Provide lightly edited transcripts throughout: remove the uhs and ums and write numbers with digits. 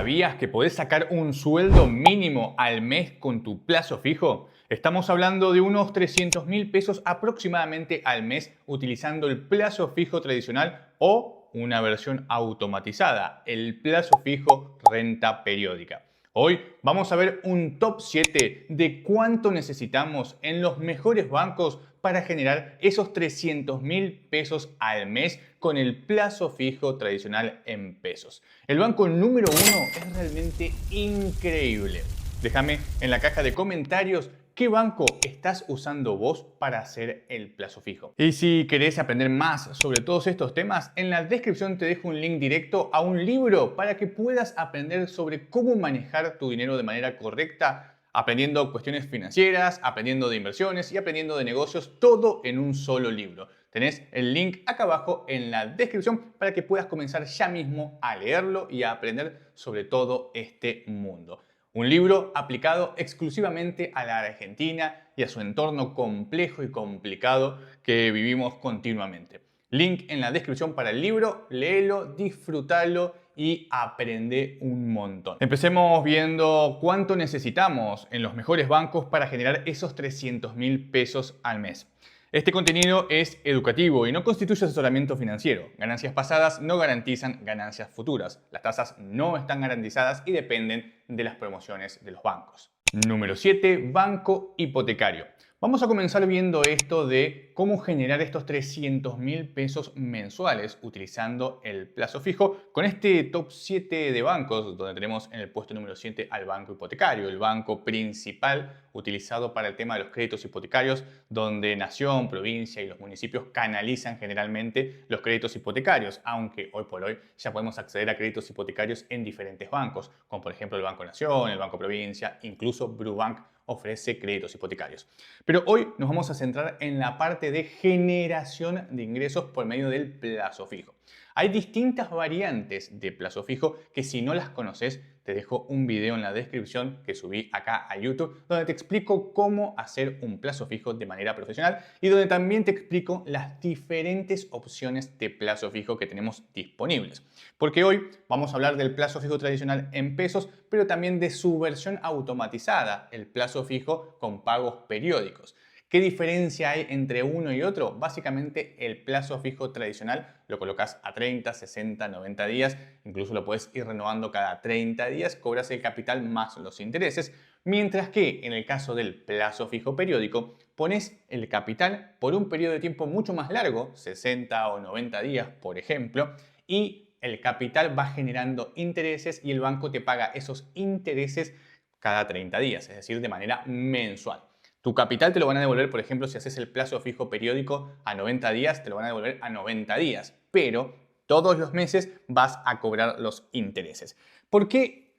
¿Sabías que podés sacar un sueldo mínimo al mes con tu plazo fijo? Estamos hablando de unos 300.000 pesos aproximadamente al mes utilizando el plazo fijo tradicional o una versión automatizada, el plazo fijo renta periódica. Hoy vamos a ver un top 7 de cuánto necesitamos en los mejores bancos para generar esos 300.000 pesos al mes con el plazo fijo tradicional en pesos. El banco número 1 es realmente increíble. Déjame en la caja de comentarios qué banco estás usando vos para hacer el plazo fijo. Y si querés aprender más sobre todos estos temas, en la descripción te dejo un link directo a un libro para que puedas aprender sobre cómo manejar tu dinero de manera correcta, aprendiendo cuestiones financieras, aprendiendo de inversiones y aprendiendo de negocios, todo en un solo libro. Tenés el link acá abajo en la descripción para que puedas comenzar ya mismo a leerlo y a aprender sobre todo este mundo. Un libro aplicado exclusivamente a la Argentina y a su entorno complejo y complicado que vivimos continuamente. Link en la descripción para el libro, léelo, disfrútalo y aprende un montón. Empecemos viendo cuánto necesitamos en los mejores bancos para generar esos 300.000 pesos al mes. Este contenido es educativo y no constituye asesoramiento financiero. Ganancias pasadas no garantizan ganancias futuras. Las tasas no están garantizadas y dependen de las promociones de los bancos. Número 7. Banco hipotecario. Vamos a comenzar viendo esto de cómo generar estos 300.000 pesos mensuales utilizando el plazo fijo con este top 7 de bancos, donde tenemos en el puesto número 7 al banco hipotecario, el banco principal utilizado para el tema de los créditos hipotecarios, donde nación, provincia y los municipios canalizan generalmente los créditos hipotecarios, aunque hoy por hoy ya podemos acceder a créditos hipotecarios en diferentes bancos, como por ejemplo el Banco Nación, el Banco Provincia, incluso Brubank ofrece créditos hipotecarios. Pero hoy nos vamos a centrar en la parte de generación de ingresos por medio del plazo fijo. Hay distintas variantes de plazo fijo que si no las conoces, te dejo un video en la descripción que subí acá a YouTube donde te explico cómo hacer un plazo fijo de manera profesional y donde también te explico las diferentes opciones de plazo fijo que tenemos disponibles. Porque hoy vamos a hablar del plazo fijo tradicional en pesos, pero también de su versión automatizada, el plazo fijo con pagos periódicos. ¿Qué diferencia hay entre uno y otro? Básicamente el plazo fijo tradicional lo colocas a 30, 60, 90 días, incluso lo puedes ir renovando cada 30 días, cobras el capital más los intereses, mientras que en el caso del plazo fijo periódico pones el capital por un periodo de tiempo mucho más largo, 60 o 90 días por ejemplo, y el capital va generando intereses y el banco te paga esos intereses cada 30 días, es decir, de manera mensual. Tu capital te lo van a devolver, por ejemplo, si haces el plazo fijo periódico a 90 días, te lo van a devolver a 90 días, pero todos los meses vas a cobrar los intereses. ¿Por qué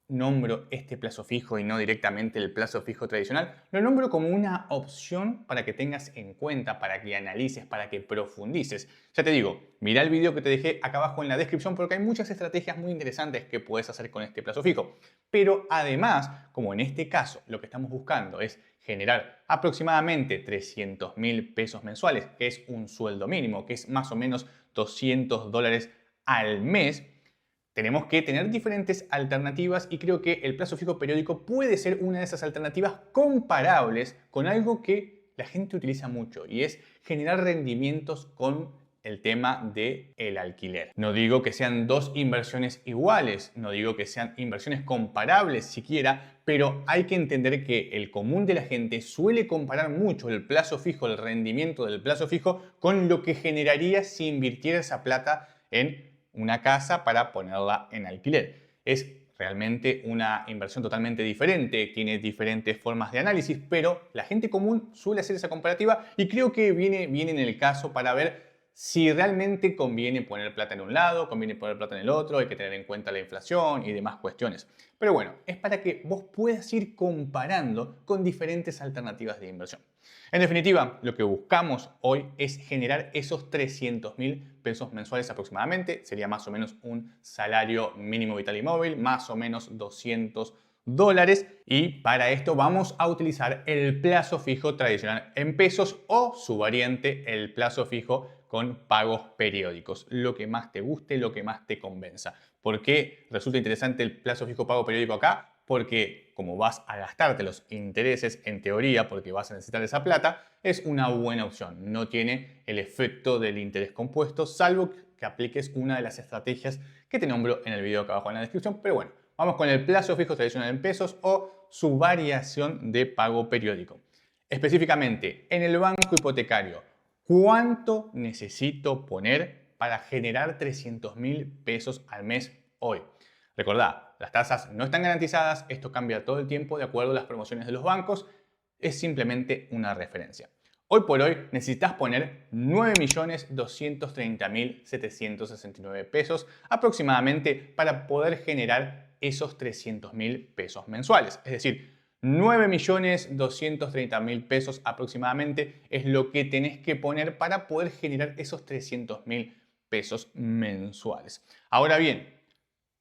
nombro este plazo fijo y no directamente el plazo fijo tradicional? Lo nombro como una opción para que tengas en cuenta, para que analices, para que profundices. Ya te digo, mira el video que te dejé acá abajo en la descripción porque hay muchas estrategias muy interesantes que puedes hacer con este plazo fijo. Pero además, como en este caso lo que estamos buscando es generar aproximadamente 300.000 pesos mensuales, que es un sueldo mínimo, que es más o menos $200 al mes, tenemos que tener diferentes alternativas y creo que el plazo fijo periódico puede ser una de esas alternativas comparables con algo que la gente utiliza mucho y es generar rendimientos con el tema del alquiler. No digo que sean dos inversiones iguales, no digo que sean inversiones comparables siquiera, pero hay que entender que el común de la gente suele comparar mucho el plazo fijo, el rendimiento del plazo fijo con lo que generaría si invirtiera esa plata en una casa para ponerla en alquiler. Es realmente una inversión totalmente diferente, tiene diferentes formas de análisis, pero la gente común suele hacer esa comparativa y creo que viene bien en el caso para ver si realmente conviene poner plata en un lado, conviene poner plata en el otro, hay que tener en cuenta la inflación y demás cuestiones. Pero bueno, es para que vos puedas ir comparando con diferentes alternativas de inversión. En definitiva, lo que buscamos hoy es generar esos 300.000 pesos mensuales aproximadamente. Sería más o menos un salario mínimo vital y móvil, más o menos $200. Y para esto vamos a utilizar el plazo fijo tradicional en pesos o su variante, el plazo fijo con pagos periódicos. Lo que más te guste, lo que más te convenza. ¿Por qué resulta interesante el plazo fijo pago periódico acá? Porque como vas a gastarte los intereses en teoría, porque vas a necesitar esa plata, es una buena opción. No tiene el efecto del interés compuesto, salvo que apliques una de las estrategias que te nombro en el video que abajo en la descripción. Pero bueno, vamos con el plazo fijo tradicional en pesos o su variación de pago periódico. Específicamente, en el banco hipotecario, ¿cuánto necesito poner para generar 300.000 pesos al mes hoy? Recordá, las tasas no están garantizadas, esto cambia todo el tiempo de acuerdo a las promociones de los bancos, es simplemente una referencia. Hoy por hoy necesitas poner 9.230.769 pesos aproximadamente para poder generar esos 300.000 pesos mensuales. Es decir, 9.230.000 pesos aproximadamente es lo que tenés que poner para poder generar esos 300.000 pesos mensuales. Ahora bien,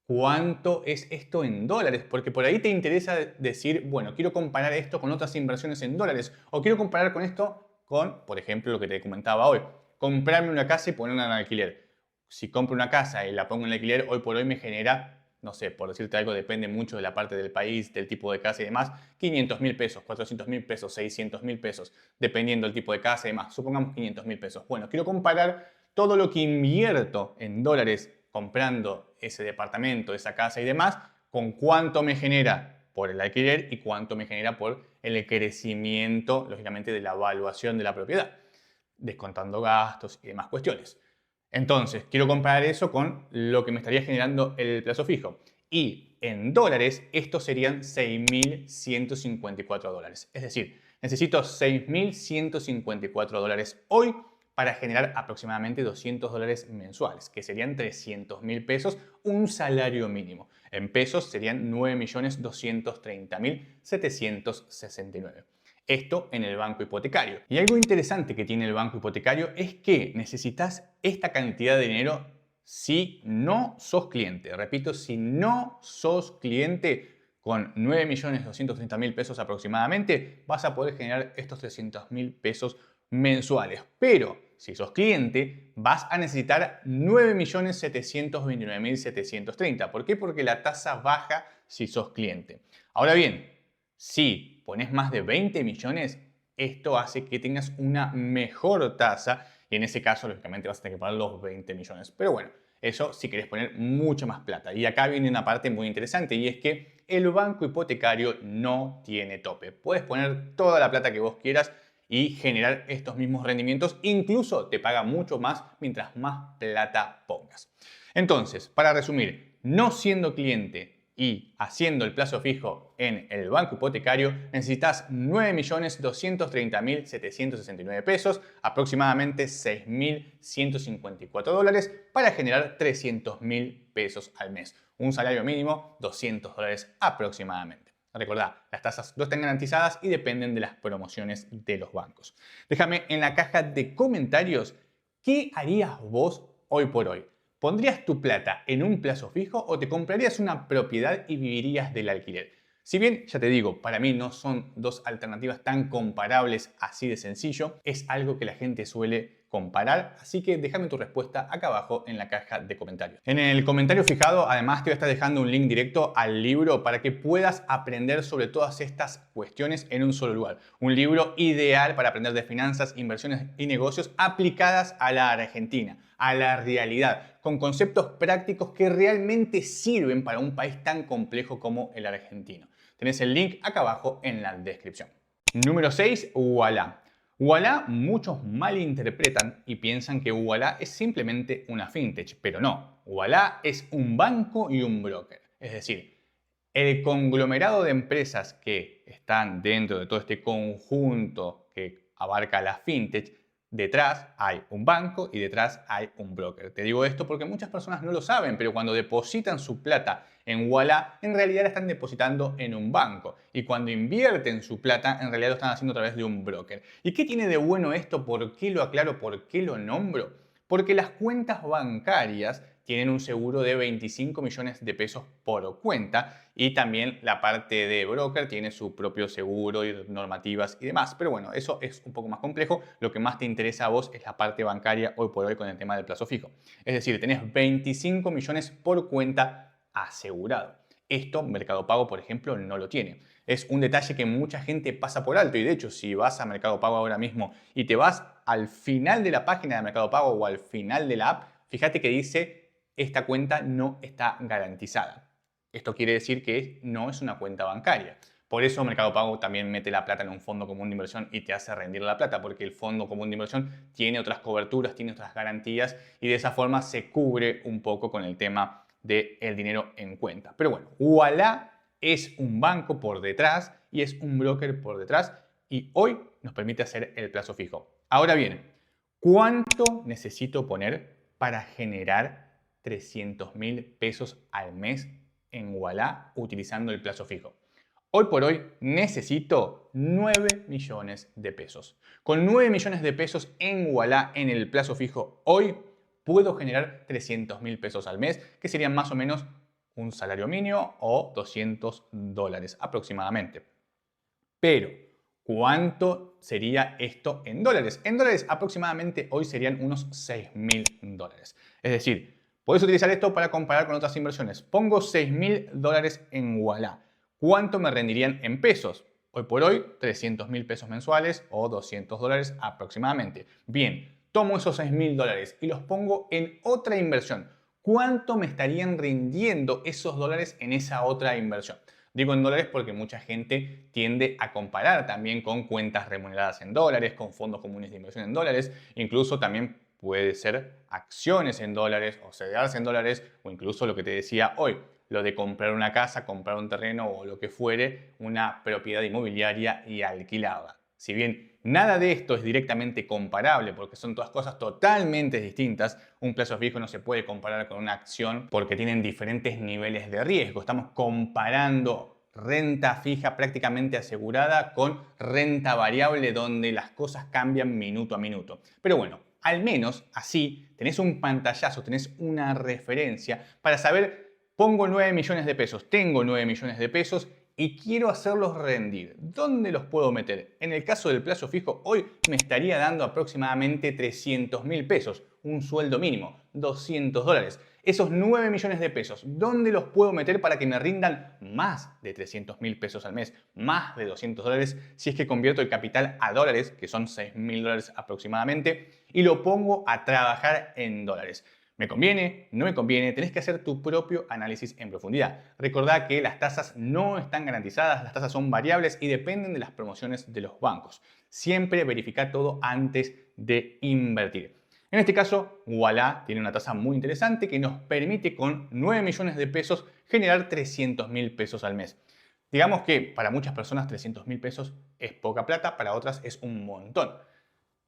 ¿cuánto es esto en dólares? Porque por ahí te interesa decir, bueno, quiero comparar esto con otras inversiones en dólares o quiero comparar con esto con, por ejemplo, lo que te comentaba hoy, comprarme una casa y ponerla en alquiler. Si compro una casa y la pongo en alquiler, hoy por hoy me genera, no sé, por decirte algo, depende mucho de la parte del país, del tipo de casa y demás, 500.000 pesos, 400.000 pesos, 600.000 pesos, dependiendo del tipo de casa y demás. Supongamos 500.000 pesos. Bueno, quiero comparar todo lo que invierto en dólares comprando ese departamento, esa casa y demás, con cuánto me genera por el alquiler y cuánto me genera por el crecimiento, lógicamente, de la evaluación de la propiedad, descontando gastos y demás cuestiones. Entonces, quiero comparar eso con lo que me estaría generando el plazo fijo. Y en dólares, estos serían 6.154 dólares. Es decir, necesito 6.154 dólares hoy para generar aproximadamente 200 dólares mensuales, que serían 300.000 pesos, un salario mínimo. En pesos serían 9.230.769. Esto en el banco hipotecario. Y algo interesante que tiene el banco hipotecario es que necesitas esta cantidad de dinero si no sos cliente. Repito, si no sos cliente, con 9.230.000 pesos aproximadamente, vas a poder generar estos 300.000 pesos mensuales. Pero si sos cliente, vas a necesitar 9.729.730. ¿Por qué? Porque la tasa baja si sos cliente. Ahora bien, si pones más de 20 millones, esto hace que tengas una mejor tasa y en ese caso, lógicamente, vas a tener que pagar los 20 millones. Pero bueno, eso si querés poner mucha más plata. Y acá viene una parte muy interesante y es que el banco hipotecario no tiene tope. Puedes poner toda la plata que vos quieras y generar estos mismos rendimientos. Incluso te paga mucho más mientras más plata pongas. Entonces, para resumir, no siendo cliente y haciendo el plazo fijo en el banco hipotecario, necesitas 9.230.769 pesos, aproximadamente 6.154 dólares, para generar 300.000 pesos al mes. Un salario mínimo, 200 dólares aproximadamente. Recordá, las tasas no están garantizadas y dependen de las promociones de los bancos. Déjame en la caja de comentarios qué harías vos hoy por hoy. ¿Pondrías tu plata en un plazo fijo o te comprarías una propiedad y vivirías del alquiler? Si bien, ya te digo, para mí no son dos alternativas tan comparables así de sencillo, es algo que la gente suele comparar, así que déjame tu respuesta acá abajo en la caja de comentarios. En el comentario fijado, además, te voy a estar dejando un link directo al libro para que puedas aprender sobre todas estas cuestiones en un solo lugar. Un libro ideal para aprender de finanzas, inversiones y negocios aplicadas a la Argentina, a la realidad, con conceptos prácticos que realmente sirven para un país tan complejo como el argentino. Tenés el link acá abajo en la descripción. Número 6, Ualá. Ualá muchos malinterpretan y piensan que Ualá es simplemente una fintech, pero no. Ualá es un banco y un broker. Es decir, el conglomerado de empresas que están dentro de todo este conjunto que abarca la fintech, detrás hay un banco y detrás hay un broker. Te digo esto porque muchas personas no lo saben, pero cuando depositan su plata en Ualá, en realidad la están depositando en un banco. Y cuando invierten su plata, en realidad lo están haciendo a través de un broker. ¿Y qué tiene de bueno esto? ¿Por qué lo aclaro? ¿Por qué lo nombro? Porque las cuentas bancarias tienen un seguro de 25 millones de pesos por cuenta y también la parte de broker tiene su propio seguro y normativas y demás. Pero bueno, eso es un poco más complejo. Lo que más te interesa a vos es la parte bancaria hoy por hoy con el tema del plazo fijo. Es decir, tenés 25 millones por cuenta asegurado. Esto Mercado Pago, por ejemplo, no lo tiene. Es un detalle que mucha gente pasa por alto y de hecho si vas a Mercado Pago ahora mismo y te vas al final de la página de Mercado Pago o al final de la app, fíjate que dice esta cuenta no está garantizada. Esto quiere decir que no es una cuenta bancaria. Por eso Mercado Pago también mete la plata en un fondo común de inversión y te hace rendir la plata, porque el fondo común de inversión tiene otras coberturas, tiene otras garantías y de esa forma se cubre un poco con el tema del dinero en cuenta. Pero bueno, Ualá es un banco por detrás y es un broker por detrás y hoy nos permite hacer el plazo fijo. Ahora bien, ¿cuánto necesito poner para generar 300.000 pesos al mes en Ualá utilizando el plazo fijo? Hoy por hoy necesito 9 millones de pesos. Con 9 millones de pesos en Ualá en el plazo fijo hoy puedo generar 300.000 pesos al mes, que serían más o menos un salario mínimo o $200 aproximadamente. Pero, ¿cuánto sería esto en dólares? En dólares aproximadamente hoy serían unos $6.000. Es decir, puedes utilizar esto para comparar con otras inversiones. Pongo $6.000 en Ualá. ¿Cuánto me rendirían en pesos? Hoy por hoy, 300.000 pesos mensuales o $200 aproximadamente. Bien, tomo esos $6.000 y los pongo en otra inversión. ¿Cuánto me estarían rindiendo esos dólares en esa otra inversión? Digo en dólares porque mucha gente tiende a comparar también con cuentas remuneradas en dólares, con fondos comunes de inversión en dólares, incluso también puede ser acciones en dólares o CDRs en dólares o incluso lo que te decía hoy, lo de comprar una casa, comprar un terreno o lo que fuere, una propiedad inmobiliaria y alquilarla. Si bien nada de esto es directamente comparable porque son todas cosas totalmente distintas, un plazo fijo no se puede comparar con una acción porque tienen diferentes niveles de riesgo. Estamos comparando renta fija prácticamente asegurada con renta variable donde las cosas cambian minuto a minuto. Pero bueno, al menos así tenés un pantallazo, tenés una referencia para saber, pongo 9 millones de pesos, tengo 9 millones de pesos y quiero hacerlos rendir. ¿Dónde los puedo meter? En el caso del plazo fijo, hoy me estaría dando aproximadamente 300.000 pesos, un sueldo mínimo, $200. Esos 9 millones de pesos, ¿dónde los puedo meter para que me rindan más de 300.000 pesos al mes, más de $200 si es que convierto el capital a dólares, que son $6.000 aproximadamente, y lo pongo a trabajar en dólares? ¿Me conviene? ¿No me conviene? Tenés que hacer tu propio análisis en profundidad. Recordá que las tasas no están garantizadas, las tasas son variables y dependen de las promociones de los bancos. Siempre verifica todo antes de invertir. En este caso, Ualá tiene una tasa muy interesante que nos permite con 9 millones de pesos generar 300.000 pesos al mes. Digamos que para muchas personas 300.000 pesos es poca plata, para otras es un montón.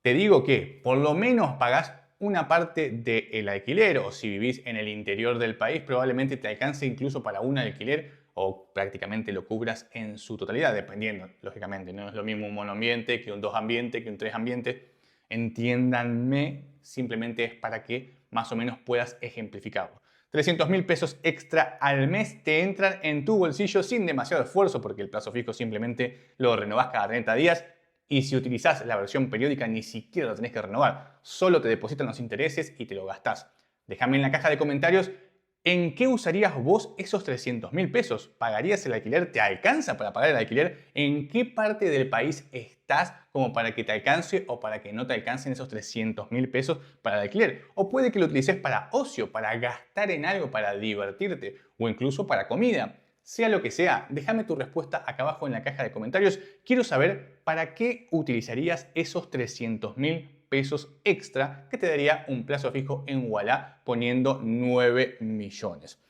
Te digo que por lo menos pagás una parte del alquiler o si vivís en el interior del país probablemente te alcance incluso para un alquiler o prácticamente lo cubras en su totalidad, dependiendo, lógicamente. No es lo mismo un monoambiente que un dos ambiente, que un tres ambiente. Entiéndanme, simplemente es para que más o menos puedas ejemplificarlo. 300.000 pesos extra al mes te entran en tu bolsillo sin demasiado esfuerzo porque el plazo fijo simplemente lo renovás cada 30 días. Y si utilizás la versión periódica ni siquiera lo tenés que renovar, solo te depositan los intereses y te lo gastás. Déjame en la caja de comentarios en qué usarías vos esos 300.000 pesos. ¿Pagarías el alquiler? ¿Te alcanza para pagar el alquiler? ¿En qué parte del país estás como para que te alcance o para que no te alcancen esos 300.000 pesos para el alquiler? O puede que lo utilices para ocio, para gastar en algo, para divertirte o incluso para comida. Sea lo que sea, déjame tu respuesta acá abajo en la caja de comentarios. Quiero saber para qué utilizarías esos 300.000 pesos extra que te daría un plazo fijo en Ualá poniendo 9 millones.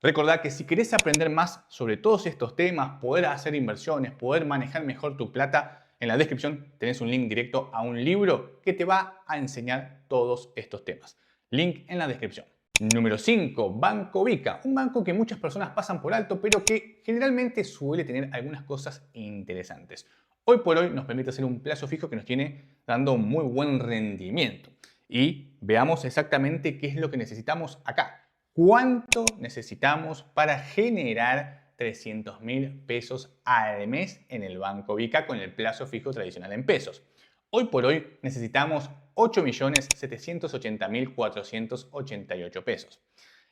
Recordá que si querés aprender más sobre todos estos temas, poder hacer inversiones, poder manejar mejor tu plata, en la descripción tenés un link directo a un libro que te va a enseñar todos estos temas. Link en la descripción. Número 5. Banco Vica. Un banco que muchas personas pasan por alto, pero que generalmente suele tener algunas cosas interesantes. Hoy por hoy nos permite hacer un plazo fijo que nos tiene dando un muy buen rendimiento. Y veamos exactamente qué es lo que necesitamos acá. ¿Cuánto necesitamos para generar 300.000 pesos al mes en el Banco Vica con el plazo fijo tradicional en pesos? Hoy por hoy necesitamos 8.780.488 pesos.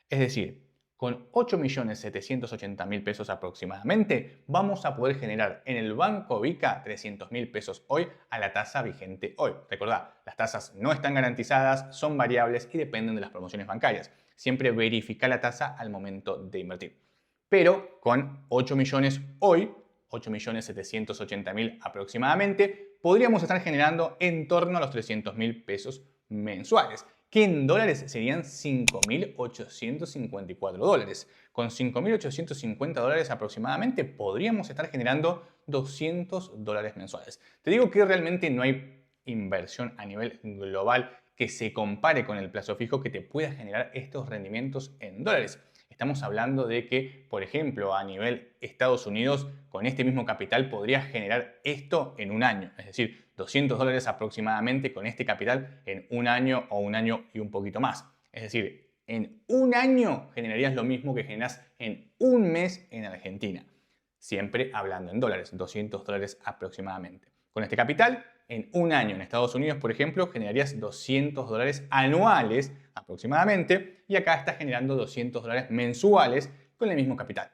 Es decir, con 8.780.000 pesos aproximadamente vamos a poder generar en el Banco Vica 300.000 pesos hoy a la tasa vigente hoy. Recordad, las tasas no están garantizadas, son variables y dependen de las promociones bancarias. Siempre verifica la tasa al momento de invertir. Pero con 8 millones hoy, 8.780.000 aproximadamente, podríamos estar generando en torno a los 300.000 pesos mensuales, que en dólares serían 5.854 dólares. Con 5.850 dólares aproximadamente podríamos estar generando 200 dólares mensuales. Te digo que realmente no hay inversión a nivel global que se compare con el plazo fijo que te pueda generar estos rendimientos en dólares. Estamos hablando de que, por ejemplo, a nivel Estados Unidos, con este mismo capital podrías generar esto en un año. Es decir, 200 dólares aproximadamente con este capital en un año o un año y un poquito más. Es decir, en un año generarías lo mismo que generas en un mes en Argentina. Siempre hablando en dólares, 200 dólares aproximadamente. Con este capital, en un año en Estados Unidos, por ejemplo, generarías 200 dólares anuales aproximadamente y acá estás generando 200 dólares mensuales con el mismo capital.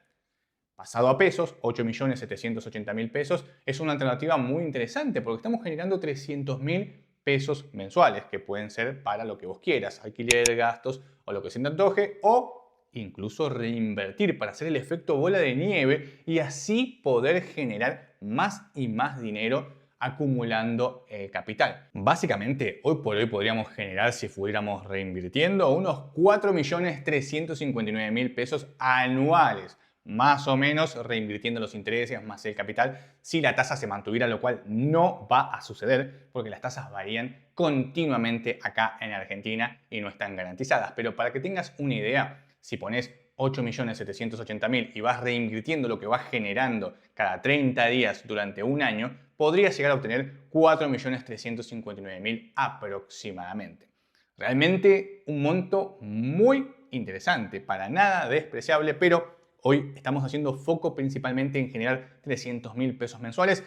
Pasado a pesos, 8.780.000 pesos es una alternativa muy interesante porque estamos generando 300.000 pesos mensuales que pueden ser para lo que vos quieras, alquiler, gastos o lo que se te antoje o incluso reinvertir para hacer el efecto bola de nieve y así poder generar más y más dinero acumulando capital. Básicamente, hoy por hoy podríamos generar, si fuéramos reinvirtiendo, unos 4.359.000 pesos anuales, más o menos reinvirtiendo los intereses más el capital, si la tasa se mantuviera, lo cual no va a suceder porque las tasas varían continuamente acá en Argentina y no están garantizadas. Pero para que tengas una idea, si pones 8.780.000 y vas reinvirtiendo lo que vas generando cada 30 días durante un año, podrías llegar a obtener 4.359.000 aproximadamente. Realmente un monto muy interesante, para nada despreciable, pero hoy estamos haciendo foco principalmente en generar 300.000 pesos mensuales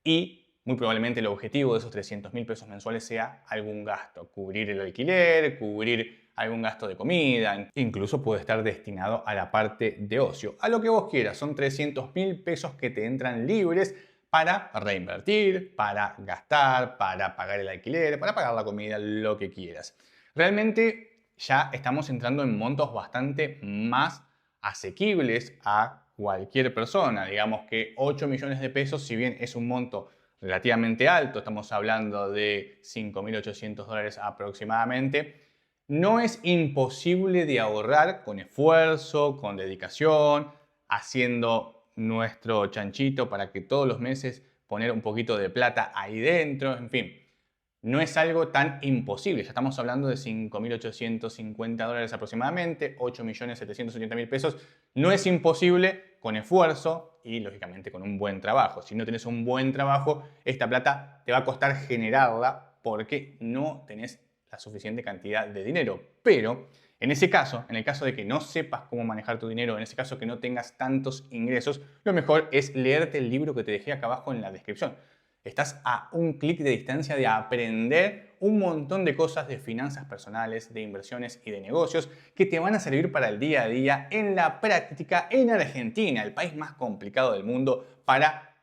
y muy probablemente el objetivo de esos 300.000 pesos mensuales sea algún gasto, cubrir el alquiler, cubrir algún gasto de comida, incluso puede estar destinado a la parte de ocio, a lo que vos quieras. Son 300.000 pesos que te entran libres para reinvertir, para gastar, para pagar el alquiler, para pagar la comida, lo que quieras. Realmente ya estamos entrando en montos bastante más asequibles a cualquier persona. Digamos que 8 millones de pesos, si bien es un monto relativamente alto, estamos hablando de 5.800 dólares aproximadamente, no es imposible de ahorrar con esfuerzo, con dedicación, haciendo nuestro chanchito para que todos los meses poner un poquito de plata ahí dentro, en fin. No es algo tan imposible, ya estamos hablando de 5.850 dólares aproximadamente, 8.780.000 pesos. No es imposible con esfuerzo y lógicamente con un buen trabajo. Si no tenés un buen trabajo, esta plata te va a costar generarla porque no tenés la suficiente cantidad de dinero. Pero en ese caso, en el caso de que no sepas cómo manejar tu dinero, en ese caso que no tengas tantos ingresos, lo mejor es leerte el libro que te dejé acá abajo en la descripción. Estás a un clic de distancia de aprender un montón de cosas de finanzas personales, de inversiones y de negocios que te van a servir para el día a día en la práctica en Argentina, el país más complicado del mundo para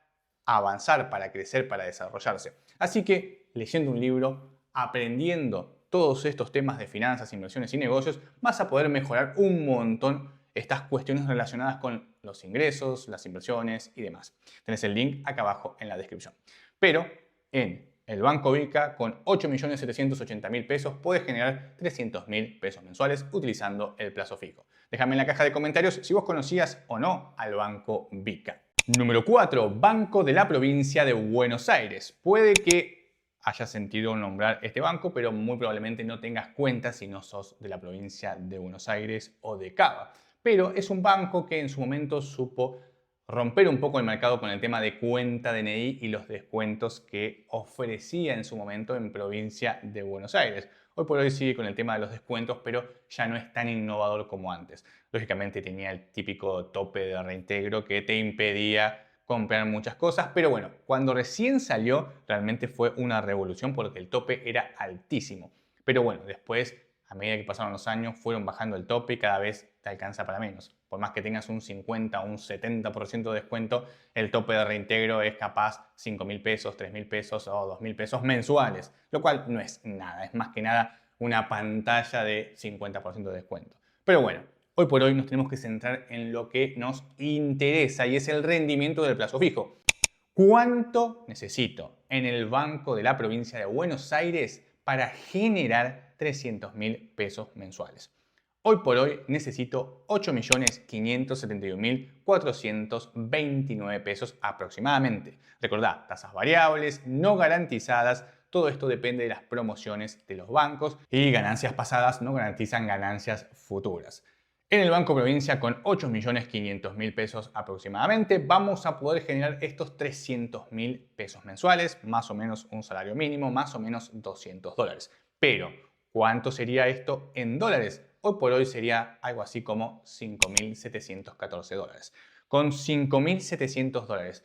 avanzar, para crecer, para desarrollarse. Así que leyendo un libro, aprendiendo todos estos temas de finanzas, inversiones y negocios, vas a poder mejorar un montón estas cuestiones relacionadas con los ingresos, las inversiones y demás. Tenés el link acá abajo en la descripción. Pero en el Banco Vica, con 8.780.000 pesos, puedes generar 300.000 pesos mensuales utilizando el plazo fijo. Déjame en la caja de comentarios si vos conocías o no al Banco Vica. Número 4. Banco de la Provincia de Buenos Aires. Puede que hayas sentido nombrar este banco, pero muy probablemente no tengas cuenta si no sos de la provincia de Buenos Aires o de Cava. Pero es un banco que en su momento supo romper un poco el mercado con el tema de cuenta DNI y los descuentos que ofrecía en su momento en provincia de Buenos Aires. Hoy por hoy sigue con el tema de los descuentos, pero ya no es tan innovador como antes. Lógicamente tenía el típico tope de reintegro que te impedía comprar muchas cosas, pero bueno, cuando recién salió realmente fue una revolución porque el tope era altísimo. Pero bueno, después, a medida que pasaron los años, fueron bajando el tope y cada vez te alcanza para menos. Por más que tengas un 50 o un 70% de descuento, el tope de reintegro es capaz 5.000 pesos, 3.000 pesos o 2.000 pesos mensuales, lo cual no es nada, es más que nada una pantalla de 50% de descuento. Pero bueno, hoy por hoy nos tenemos que centrar en lo que nos interesa y es el rendimiento del plazo fijo. ¿Cuánto necesito en el Banco de la Provincia de Buenos Aires para generar 300.000 pesos mensuales? Hoy por hoy necesito 8.571.429 pesos aproximadamente. Recordá, tasas variables, no garantizadas, todo esto depende de las promociones de los bancos y ganancias pasadas no garantizan ganancias futuras. En el Banco Provincia, con 8.500.000 pesos aproximadamente, vamos a poder generar estos 300.000 pesos mensuales, más o menos un salario mínimo, más o menos $200. Pero, ¿cuánto sería esto en dólares? Hoy por hoy sería algo así como $5.714. Con $5.700,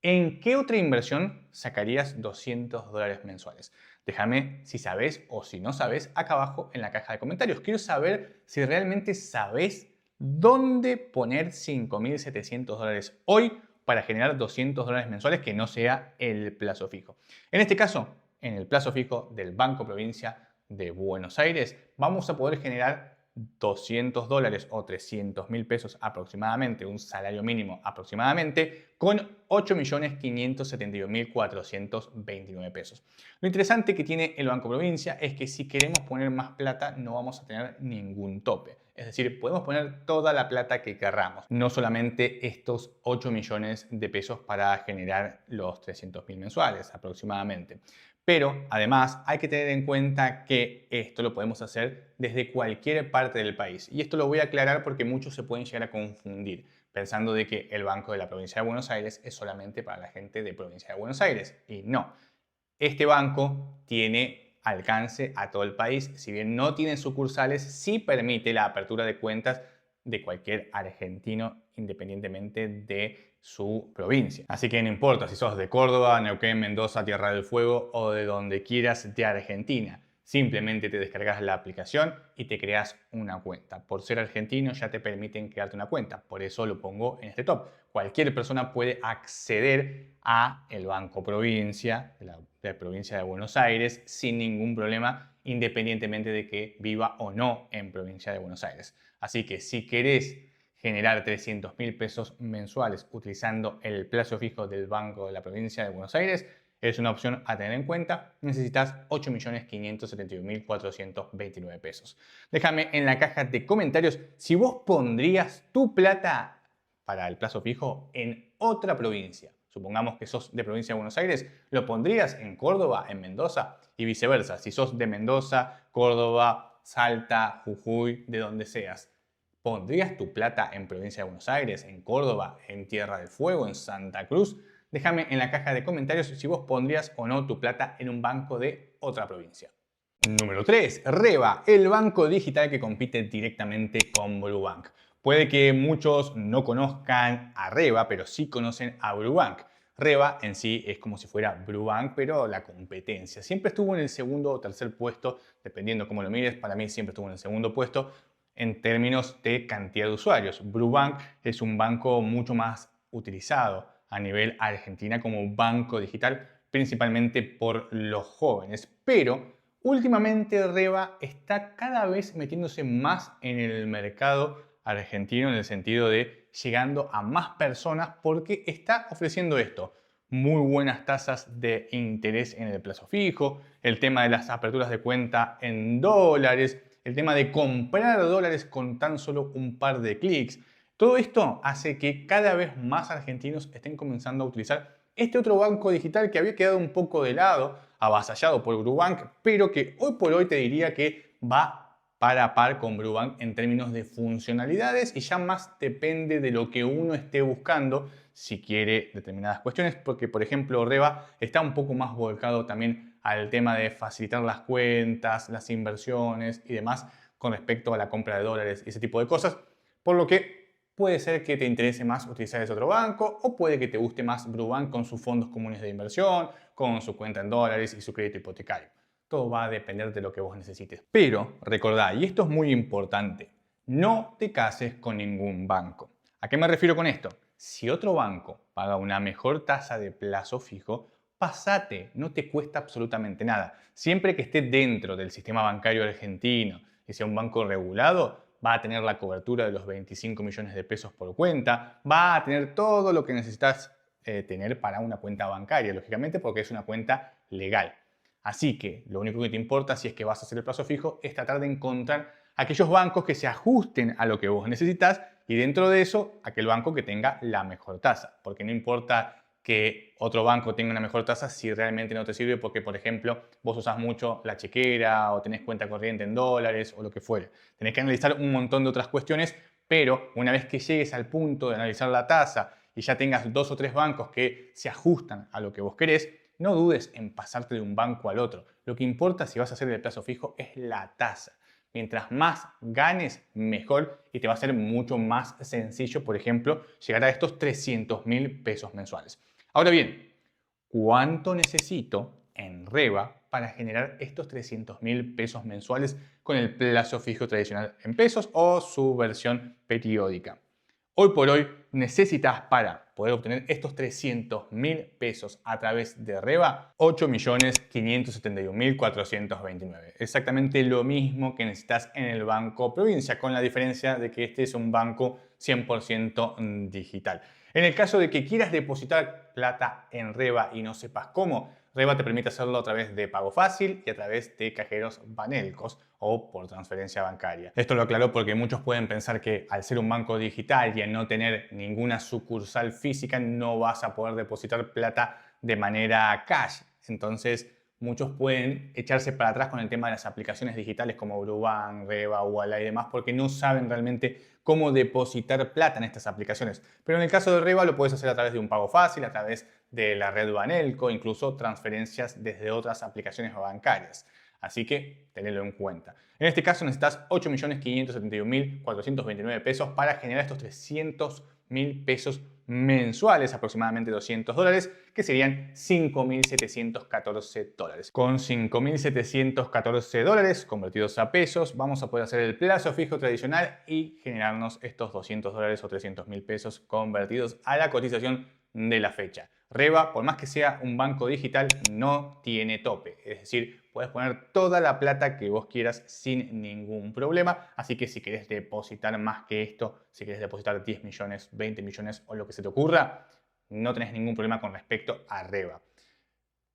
¿en qué otra inversión sacarías $200 mensuales? Déjame si sabes o si no sabes acá abajo en la caja de comentarios. Quiero saber si realmente sabes dónde poner $5.700 hoy para generar $200 mensuales que no sea el plazo fijo. En este caso, en el plazo fijo del Banco Provincia de Buenos Aires, vamos a poder generar $200 o 300.000 pesos aproximadamente, un salario mínimo aproximadamente, con 8.571.429 pesos. Lo interesante que tiene el Banco Provincia es que si queremos poner más plata no vamos a tener ningún tope. Es decir, podemos poner toda la plata que querramos, no solamente estos 8 millones de pesos para generar los 300.000 mensuales aproximadamente. Pero además hay que tener en cuenta que esto lo podemos hacer desde cualquier parte del país. Y esto lo voy a aclarar porque muchos se pueden llegar a confundir pensando de que el Banco de la Provincia de Buenos Aires es solamente para la gente de Provincia de Buenos Aires. Y no. Este banco tiene alcance a todo el país. Si bien no tiene sucursales, sí permite la apertura de cuentas de cualquier argentino independientemente de su provincia. Así que no importa si sos de Córdoba, Neuquén, Mendoza, Tierra del Fuego o de donde quieras de Argentina. Simplemente te descargas la aplicación y te creas una cuenta. Por ser argentino ya te permiten crearte una cuenta. Por eso lo pongo en este top. Cualquier persona puede acceder a el Banco Provincia, de la Provincia de Buenos Aires, sin ningún problema, independientemente de que viva o no en Provincia de Buenos Aires. Así que si querés generar 300.000 pesos mensuales utilizando el plazo fijo del Banco de la Provincia de Buenos Aires, es una opción a tener en cuenta. Necesitas 8.571.429 pesos. Déjame en la caja de comentarios si vos pondrías tu plata para el plazo fijo en otra provincia. Supongamos que sos de provincia de Buenos Aires, ¿lo pondrías en Córdoba, en Mendoza? Y viceversa, si sos de Mendoza, Córdoba, Salta, Jujuy, de donde seas, ¿pondrías tu plata en provincia de Buenos Aires, en Córdoba, en Tierra del Fuego, en Santa Cruz? Déjame en la caja de comentarios si vos pondrías o no tu plata en un banco de otra provincia. Número 3. Reva, el banco digital que compite directamente con Bluebank. Puede que muchos no conozcan a Reva, pero sí conocen a Bluebank. Reva en sí es como si fuera Bluebank, pero la competencia. Siempre estuvo en el segundo o tercer puesto, dependiendo cómo lo mires. Para mí siempre estuvo en el segundo puesto en términos de cantidad de usuarios. Bluebank es un banco mucho más utilizado a nivel Argentina como banco digital, principalmente por los jóvenes. Pero últimamente Reva está cada vez metiéndose más en el mercado argentino en el sentido de llegando a más personas porque está ofreciendo esto. Muy buenas tasas de interés en el plazo fijo, el tema de las aperturas de cuenta en dólares, el tema de comprar dólares con tan solo un par de clics. Todo esto hace que cada vez más argentinos estén comenzando a utilizar este otro banco digital que había quedado un poco de lado, avasallado por Bluebank, pero que hoy por hoy te diría que va par a par con Bluebank en términos de funcionalidades y ya más depende de lo que uno esté buscando si quiere determinadas cuestiones, porque por ejemplo Reva está un poco más volcado también al tema de facilitar las cuentas, las inversiones y demás con respecto a la compra de dólares y ese tipo de cosas, por lo que puede ser que te interese más utilizar ese otro banco o puede que te guste más Brubank con sus fondos comunes de inversión, con su cuenta en dólares y su crédito hipotecario. Todo va a depender de lo que vos necesites. Pero recordá, y esto es muy importante, no te cases con ningún banco. ¿A qué me refiero con esto? Si otro banco paga una mejor tasa de plazo fijo, pasate, no te cuesta absolutamente nada. Siempre que esté dentro del sistema bancario argentino y sea un banco regulado, va a tener la cobertura de los 25 millones de pesos por cuenta, va a tener todo lo que necesitas tener para una cuenta bancaria, lógicamente porque es una cuenta legal. Así que lo único que te importa si es que vas a hacer el plazo fijo es tratar de encontrar aquellos bancos que se ajusten a lo que vos necesitas y dentro de eso aquel banco que tenga la mejor tasa, porque no importa que otro banco tenga una mejor tasa si realmente no te sirve porque, por ejemplo, vos usás mucho la chequera o tenés cuenta corriente en dólares o lo que fuere. Tenés que analizar un montón de otras cuestiones, pero una vez que llegues al punto de analizar la tasa y ya tengas 2 o 3 bancos que se ajustan a lo que vos querés, no dudes en pasarte de un banco al otro. Lo que importa si vas a hacer el plazo fijo es la tasa. Mientras más ganes, mejor y te va a ser mucho más sencillo, por ejemplo, llegar a estos 300.000 pesos mensuales. Ahora bien, ¿cuánto necesito en REVA para generar estos 300.000 pesos mensuales con el plazo fijo tradicional en pesos o su versión periódica? Hoy por hoy necesitas para poder obtener estos 300.000 pesos a través de REVA 8.571.429. Exactamente lo mismo que necesitas en el Banco Provincia, con la diferencia de que este es un banco 100% digital. En el caso de que quieras depositar plata en REVA y no sepas cómo, REVA te permite hacerlo a través de Pago Fácil y a través de cajeros Banelcos o por transferencia bancaria. Esto lo aclaro porque muchos pueden pensar que al ser un banco digital y al no tener ninguna sucursal física no vas a poder depositar plata de manera cash. Entonces muchos pueden echarse para atrás con el tema de las aplicaciones digitales como Brubank, REVA, Ualá y demás porque no saben realmente cómo depositar plata en estas aplicaciones. Pero en el caso de REVA lo puedes hacer a través de un pago fácil, a través de la red Banelco, incluso transferencias desde otras aplicaciones bancarias. Así que tenedlo en cuenta. En este caso necesitas 8.571.429 pesos para generar estos 300.000 pesos mensuales, aproximadamente 200 dólares, que serían 5.714 dólares. Con 5.714 dólares convertidos a pesos, vamos a poder hacer el plazo fijo tradicional y generarnos estos 200 dólares o 300.000 pesos convertidos a la cotización de la fecha. REVA, por más que sea un banco digital, no tiene tope. Es decir, puedes poner toda la plata que vos quieras sin ningún problema. Así que si querés depositar más que esto, si querés depositar 10 millones, 20 millones o lo que se te ocurra, no tenés ningún problema con respecto a REVA.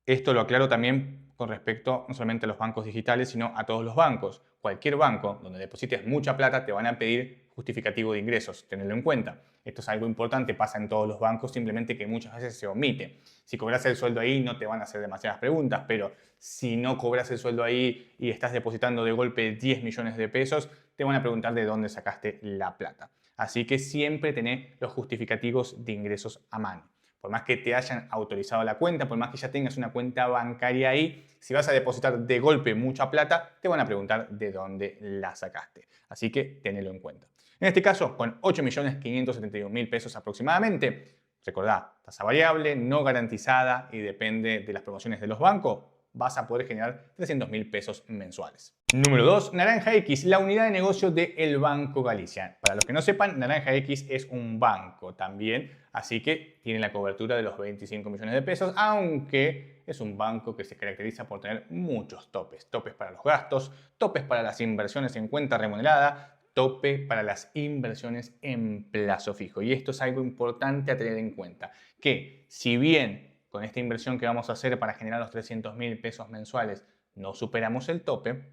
Esto lo aclaro también con respecto no solamente a los bancos digitales, sino a todos los bancos. Cualquier banco donde deposites mucha plata te van a pedir justificativo de ingresos, tenedlo en cuenta. Esto es algo importante, pasa en todos los bancos, simplemente que muchas veces se omite. Si cobras el sueldo ahí no te van a hacer demasiadas preguntas, pero si no cobras el sueldo ahí y estás depositando de golpe 10 millones de pesos, te van a preguntar de dónde sacaste la plata. Así que siempre tenés los justificativos de ingresos a mano. Por más que te hayan autorizado la cuenta, por más que ya tengas una cuenta bancaria ahí, si vas a depositar de golpe mucha plata, te van a preguntar de dónde la sacaste. Así que tenelo en cuenta. En este caso, con 8.571.000 pesos aproximadamente, recordá, tasa variable, no garantizada y depende de las promociones de los bancos, vas a poder generar 300.000 pesos mensuales. Número 2, Naranja X, la unidad de negocio del Banco Galicia. Para los que no sepan, Naranja X es un banco también, así que tiene la cobertura de los 25 millones de pesos, aunque es un banco que se caracteriza por tener muchos topes. Topes para los gastos, topes para las inversiones en cuenta remunerada, tope para las inversiones en plazo fijo. Y esto es algo importante a tener en cuenta, que si bien con esta inversión que vamos a hacer para generar los 300.000 pesos mensuales no superamos el tope,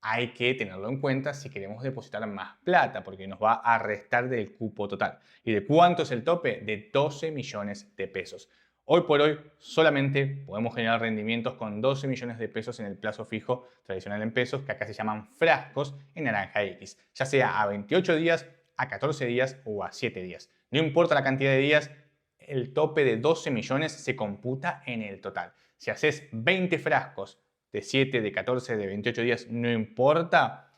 hay que tenerlo en cuenta si queremos depositar más plata, porque nos va a restar del cupo total. ¿Y de cuánto es el tope? De 12 millones de pesos. Hoy por hoy solamente podemos generar rendimientos con 12 millones de pesos en el plazo fijo tradicional en pesos, que acá se llaman frascos en Naranja X, ya sea a 28 días, a 14 días o a 7 días. No importa la cantidad de días, el tope de 12 millones se computa en el total. Si haces 20 frascos de 7, de 14, de 28 días, no importa,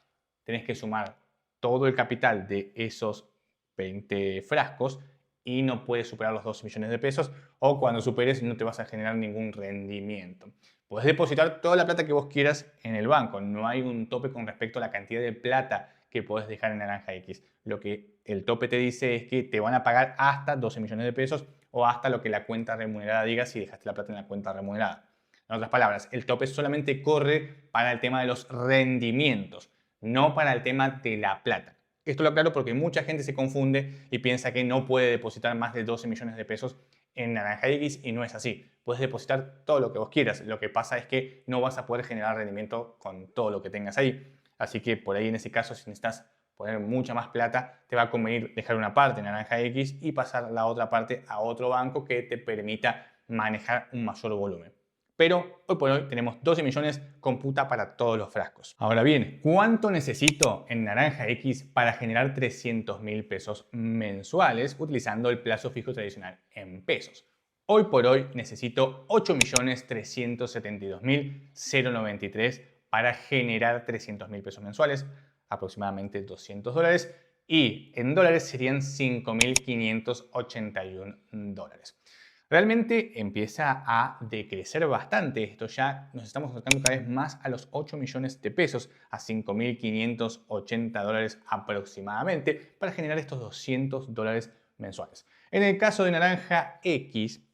tenés que sumar todo el capital de esos 20 frascos y no puedes superar los 12 millones de pesos, o cuando superes no te vas a generar ningún rendimiento. Puedes depositar toda la plata que vos quieras en el banco, no hay un tope con respecto a la cantidad de plata que puedes dejar en Naranja X. Lo que el tope te dice es que te van a pagar hasta 12 millones de pesos o hasta lo que la cuenta remunerada diga si dejaste la plata en la cuenta remunerada. En otras palabras, el tope solamente corre para el tema de los rendimientos, no para el tema de la plata. Esto lo aclaro porque mucha gente se confunde y piensa que no puede depositar más de 12 millones de pesos en Naranja X y no es así. Puedes depositar todo lo que vos quieras. Lo que pasa es que no vas a poder generar rendimiento con todo lo que tengas ahí. Así que por ahí en ese caso, si necesitas poner mucha más plata, te va a convenir dejar una parte en Naranja X y pasar la otra parte a otro banco que te permita manejar un mayor volumen. Pero hoy por hoy tenemos 12 millones computa para todos los frascos. Ahora bien, ¿cuánto necesito en Naranja X para generar 300.000 pesos mensuales utilizando el plazo fijo tradicional en pesos? Hoy por hoy necesito 8.372.093 para generar 300.000 pesos mensuales, aproximadamente $200, y en dólares serían 5.581 dólares. Realmente empieza a decrecer bastante esto, ya nos estamos acercando cada vez más a los 8 millones de pesos, a 5.580 dólares aproximadamente, para generar estos 200 dólares mensuales. En el caso de Naranja X,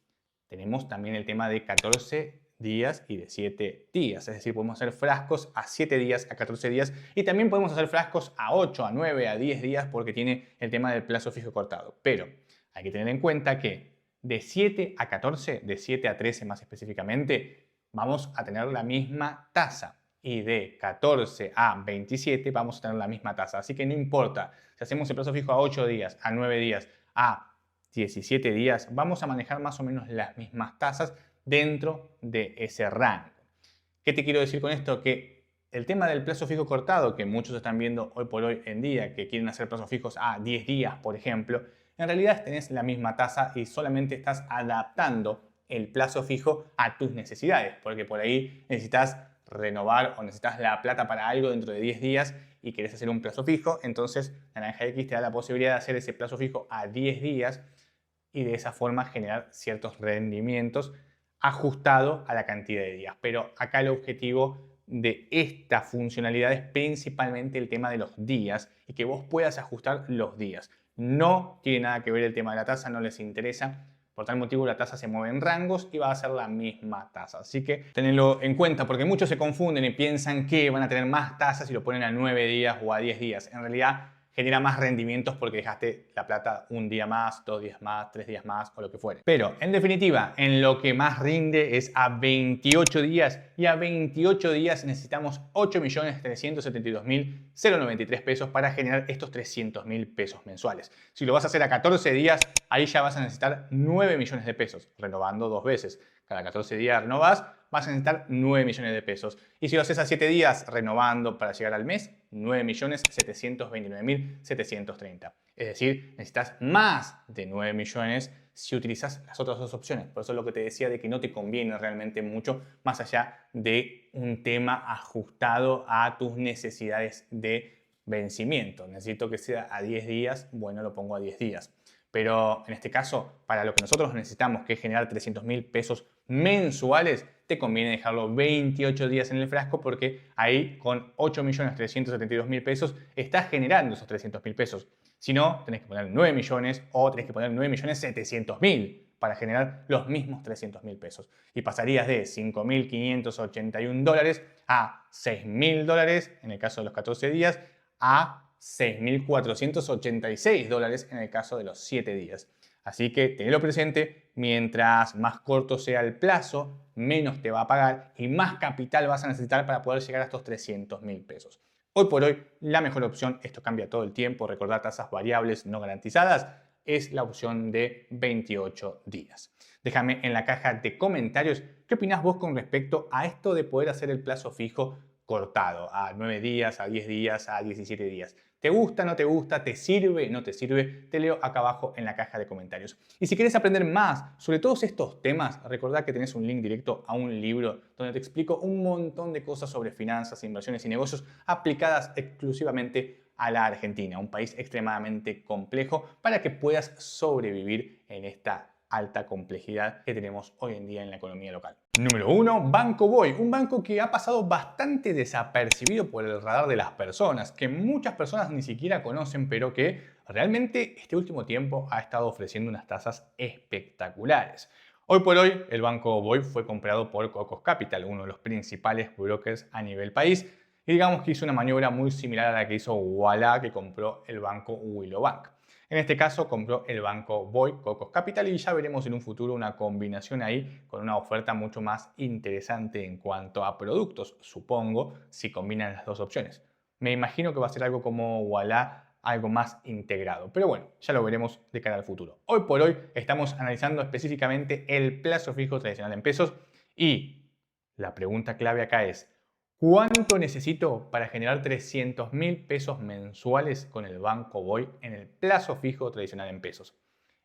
tenemos también el tema de 14 días y de 7 días, es decir, podemos hacer frascos a 7 días, a 14 días, y también podemos hacer frascos a 8, a 9, a 10 días porque tiene el tema del plazo fijo cortado. Pero hay que tener en cuenta que de 7 a 14, de 7 a 13 más específicamente, vamos a tener la misma tasa. Y de 14 a 27 vamos a tener la misma tasa. Así que no importa si hacemos el plazo fijo a 8 días, a 9 días, a 17 días, vamos a manejar más o menos las mismas tasas dentro de ese rango. ¿Qué te quiero decir con esto? Que el tema del plazo fijo cortado, que muchos están viendo hoy por hoy en día, que quieren hacer plazos fijos a 10 días, por ejemplo, en realidad tenés la misma tasa y solamente estás adaptando el plazo fijo a tus necesidades, porque por ahí necesitas renovar o necesitas la plata para algo dentro de 10 días y querés hacer un plazo fijo, entonces Naranja X te da la posibilidad de hacer ese plazo fijo a 10 días y de esa forma generar ciertos rendimientos ajustado a la cantidad de días. Pero acá el objetivo de esta funcionalidad es principalmente el tema de los días y que vos puedas ajustar los días. No tiene nada que ver el tema de la tasa, no les interesa. Por tal motivo la tasa se mueve en rangos y va a ser la misma tasa. Así que tenedlo en cuenta porque muchos se confunden y piensan que van a tener más tasas si lo ponen a 9 días o a 10 días. En realidad genera más rendimientos porque dejaste la plata un día más, 2 días más, 3 días más o lo que fuere. Pero en definitiva, en lo que más rinde es a 28 días y a 28 días necesitamos 8.372.093 pesos para generar estos 300.000 pesos mensuales. Si lo vas a hacer a 14 días, ahí ya vas a necesitar 9 millones de pesos, renovando 2 veces. Cada 14 días renovas, vas a necesitar 9 millones de pesos. Y si lo haces a 7 días renovando para llegar al mes, 9.729.730. Es decir, necesitas más de 9 millones si utilizas las otras dos opciones. Por eso es lo que te decía de que no te conviene realmente mucho más allá de un tema ajustado a tus necesidades de vencimiento. Necesito que sea a 10 días, bueno, lo pongo a 10 días. Pero en este caso, para lo que nosotros necesitamos, que es generar 300.000 pesos mensuales, te conviene dejarlo 28 días en el frasco porque ahí con 8.372.000 pesos estás generando esos 300.000 pesos. Si no, tenés que poner 9 millones o tenés que poner 9.700.000 para generar los mismos 300.000 pesos. Y pasarías de 5.581 dólares a 6.000 dólares en el caso de los 14 días a 6.486 dólares en el caso de los 7 días. Así que tenelo presente, mientras más corto sea el plazo, menos te va a pagar y más capital vas a necesitar para poder llegar a estos 300.000 pesos. Hoy por hoy, la mejor opción, esto cambia todo el tiempo, recordar tasas variables no garantizadas, es la opción de 28 días. Déjame en la caja de comentarios qué opinás vos con respecto a esto de poder hacer el plazo fijo cortado a 9 días, a 10 días, a 17 días. ¿Te gusta, no te gusta? ¿Te sirve, no te sirve? Te leo acá abajo en la caja de comentarios. Y si quieres aprender más sobre todos estos temas, recordá que tenés un link directo a un libro donde te explico un montón de cosas sobre finanzas, inversiones y negocios aplicadas exclusivamente a la Argentina, un país extremadamente complejo para que puedas sobrevivir en esta alta complejidad que tenemos hoy en día en la economía local. Número 1, Banco Boy, un banco que ha pasado bastante desapercibido por el radar de las personas, que muchas personas ni siquiera conocen, pero que realmente este último tiempo ha estado ofreciendo unas tasas espectaculares. Hoy por hoy, el Banco Boy fue comprado por Cocos Capital, uno de los principales brokers a nivel país, y digamos que hizo una maniobra muy similar a la que hizo Ualá, que compró el banco Willow Bank. En este caso compró el banco Boy Cocos Capital y ya veremos en un futuro una combinación ahí con una oferta mucho más interesante en cuanto a productos, supongo, si combinan las dos opciones. Me imagino que va a ser algo como Ualá, algo más integrado, pero bueno, ya lo veremos de cara al futuro. Hoy por hoy estamos analizando específicamente el plazo fijo tradicional en pesos y la pregunta clave acá es: ¿cuánto necesito para generar 300.000 pesos mensuales con el Banco Boy en el plazo fijo tradicional en pesos?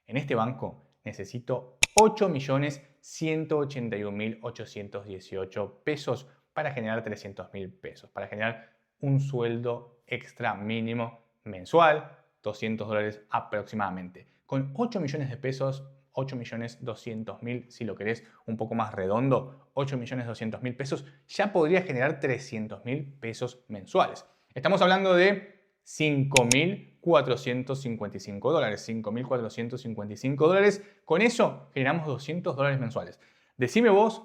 En este banco necesito 8.181.818 pesos para generar 300.000 pesos, para generar un sueldo extra mínimo mensual, $200 aproximadamente. Con 8 millones de pesos, 8.200.000, si lo querés un poco más redondo, 8.200.000 pesos, ya podría generar 300.000 pesos mensuales. Estamos hablando de $5.455. $5.455. Con eso generamos $200 mensuales. Decime vos,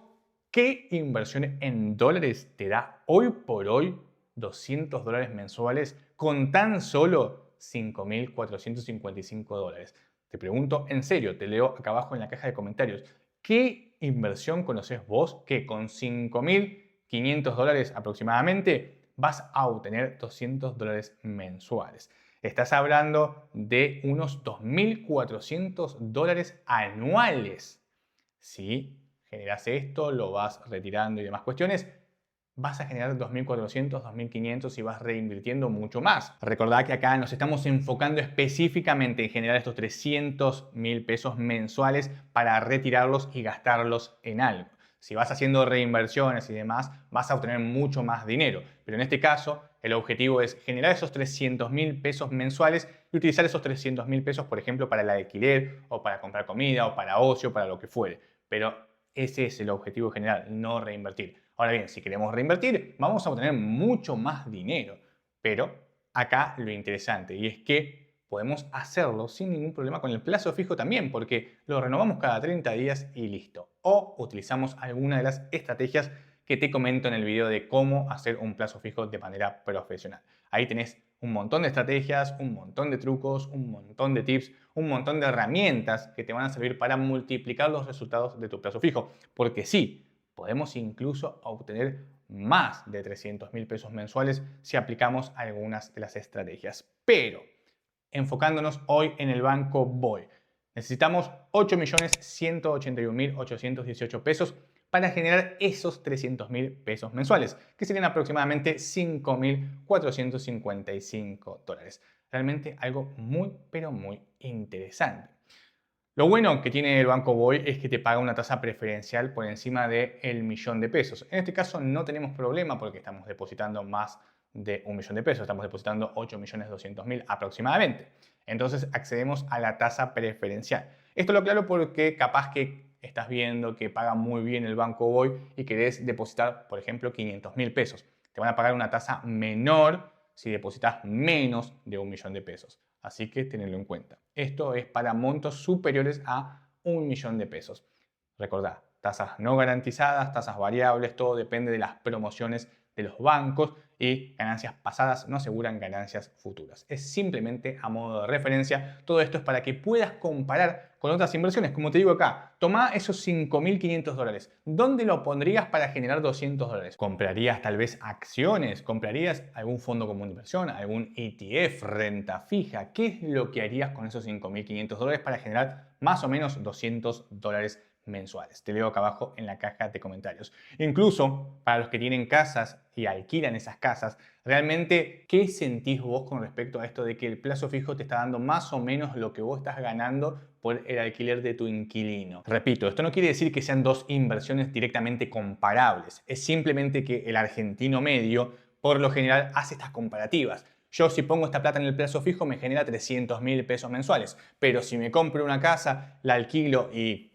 ¿qué inversión en dólares te da hoy por hoy $200 mensuales con tan solo $5.455? Te pregunto en serio, te leo acá abajo en la caja de comentarios. ¿Qué inversión conoces vos que con $5.500 aproximadamente vas a obtener $200 mensuales? Estás hablando de unos $2.400 anuales. Si generas esto, lo vas retirando y demás cuestiones, vas a generar 2.400, 2.500 y vas reinvirtiendo mucho más. Recordad que acá nos estamos enfocando específicamente en generar estos 300.000 pesos mensuales para retirarlos y gastarlos en algo. Si vas haciendo reinversiones y demás, vas a obtener mucho más dinero. Pero en este caso, el objetivo es generar esos 300.000 pesos mensuales y utilizar esos 300.000 pesos, por ejemplo, para el alquiler o para comprar comida o para ocio, para lo que fuere. Pero ese es el objetivo general, no reinvertir. Ahora bien, si queremos reinvertir, vamos a obtener mucho más dinero. Pero acá lo interesante, y es que podemos hacerlo sin ningún problema con el plazo fijo también, porque lo renovamos cada 30 días y listo. O utilizamos alguna de las estrategias que te comento en el video de cómo hacer un plazo fijo de manera profesional. Ahí tenés un montón de estrategias, un montón de trucos, un montón de tips, un montón de herramientas que te van a servir para multiplicar los resultados de tu plazo fijo. Porque sí, podemos incluso obtener más de 300.000 pesos mensuales si aplicamos algunas de las estrategias. Pero, enfocándonos hoy en el Banco Boy, necesitamos 8.181.818 pesos para generar esos 300.000 pesos mensuales, que serían aproximadamente $5.455. Realmente algo muy, pero muy interesante. Lo bueno que tiene el Banco Boy es que te paga una tasa preferencial por encima del $1.000.000. En este caso no tenemos problema porque estamos depositando más de $1.000.000, estamos depositando 8.200.000 aproximadamente. Entonces accedemos a la tasa preferencial. Esto lo aclaro porque capaz que estás viendo que paga muy bien el Banco Boy y querés depositar, por ejemplo, 500.000 pesos. Te van a pagar una tasa menor si depositas menos de $1.000.000. Así que tenedlo en cuenta. Esto es para montos superiores a $1.000.000. Recordá, tasas no garantizadas, tasas variables, todo depende de las promociones de los bancos y ganancias pasadas no aseguran ganancias futuras. Es simplemente a modo de referencia. Todo esto es para que puedas comparar con otras inversiones. Como te digo acá, toma esos $5.500. ¿Dónde lo pondrías para generar $200? ¿Comprarías tal vez acciones? ¿Comprarías algún fondo común de inversión? ¿Algún ETF? ¿Renta fija? ¿Qué es lo que harías con esos $5.500 para generar más o menos $200 mensuales. Te leo acá abajo en la caja de comentarios. Incluso para los que tienen casas y alquilan esas casas, realmente, ¿qué sentís vos con respecto a esto de que el plazo fijo te está dando más o menos lo que vos estás ganando por el alquiler de tu inquilino? Repito, esto no quiere decir que sean dos inversiones directamente comparables. Es simplemente que el argentino medio, por lo general, hace estas comparativas. Yo si pongo esta plata en el plazo fijo me genera 300.000 pesos mensuales, pero si me compro una casa, la alquilo y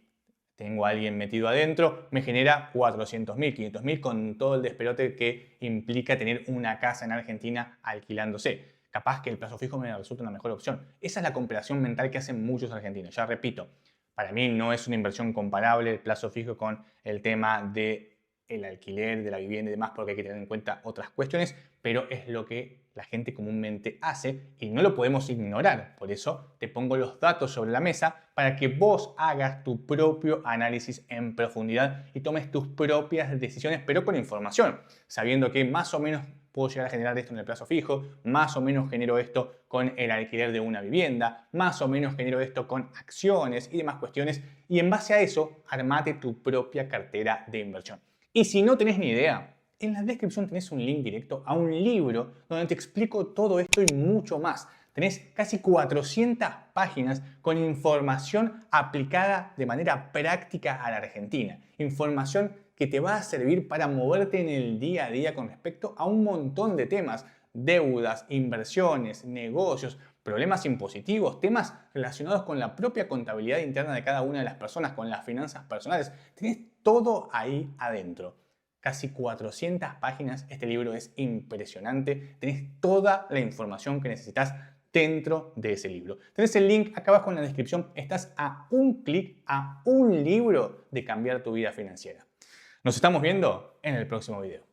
tengo a alguien metido adentro, me genera 400.000, 500.000 con todo el despelote que implica tener una casa en Argentina alquilándose. Capaz que el plazo fijo me resulta una mejor opción. Esa es la comparación mental que hacen muchos argentinos. Ya repito, para mí no es una inversión comparable el plazo fijo con el tema de el alquiler de la vivienda y demás, porque hay que tener en cuenta otras cuestiones, pero es lo que la gente comúnmente hace y no lo podemos ignorar. Por eso te pongo los datos sobre la mesa para que vos hagas tu propio análisis en profundidad y tomes tus propias decisiones, pero con información, sabiendo que más o menos puedo llegar a generar esto en el plazo fijo, más o menos genero esto con el alquiler de una vivienda, más o menos genero esto con acciones y demás cuestiones, y en base a eso, armate tu propia cartera de inversión. Y si no tenés ni idea, en la descripción tenés un link directo a un libro donde te explico todo esto y mucho más. Tenés casi 400 páginas con información aplicada de manera práctica a la Argentina. Información que te va a servir para moverte en el día a día con respecto a un montón de temas. Deudas, inversiones, negocios, problemas impositivos, temas relacionados con la propia contabilidad interna de cada una de las personas, con las finanzas personales. Tenés todo ahí adentro. Casi 400 páginas, este libro es impresionante, tenés toda la información que necesitas dentro de ese libro. Tenés el link acá abajo en la descripción, estás a un clic, a un libro de cambiar tu vida financiera. Nos estamos viendo en el próximo video.